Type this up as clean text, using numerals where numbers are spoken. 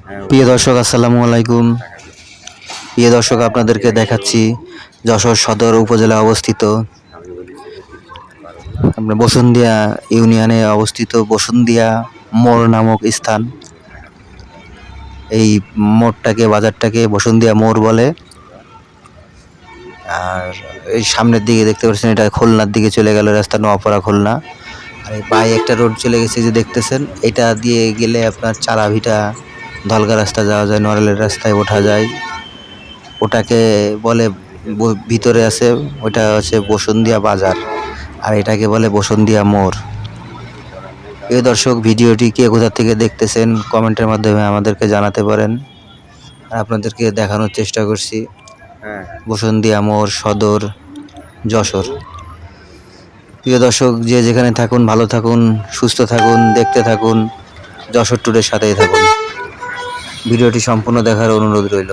প্রিয় দর্শক আসসালামু আলাইকুম। প্রিয় দর্শক আপনাদেরকে দেখাচ্ছি যশোর সদর উপজেলা অবস্থিত আপনার বসুন্ধিয়া ইউনিয়নে অবস্থিত বসুন্ধিয়া মোড় নামক স্থান। এই মোড়টাকে বাজারটাকে বসুন্ধিয়া মোড় বলে। আর এই সামনের দিকে দেখতে পাচ্ছেন এটা খুলনার দিকে চলে গেল রাস্তা, নোয়াপাড়া খুলনা। আর এই বাই একটা রোড চলে গেছে যে দেখতেছেন, এটা দিয়ে গেলে আপনার চারাভিটা ধলগা রাস্তা যাওয়া যায়, নড়াইলের রাস্তায় ওঠা যায়। ওটাকে বলে ভিতরে আছে ওটা হচ্ছে বসুন্ধিয়া বাজার, আর এটাকে বলে বসুন্ধিয়া মোড়। প্রিয় দর্শক, ভিডিওটি কে কোথা থেকে দেখতেছেন কমেন্টের মাধ্যমে আমাদেরকে জানাতে পারেন। আর আপনাদেরকে দেখানোর চেষ্টা করছি বসুন্ধিয়া মোড়, সদর, যশোর। প্রিয় দর্শক, যে যেখানে থাকুন ভালো থাকুন, সুস্থ থাকুন, দেখতে থাকুন, যশোর ট্যুরের সাথেই থাকুন। ভিডিওটি সম্পূর্ণ দেখার অনুরোধ রইল।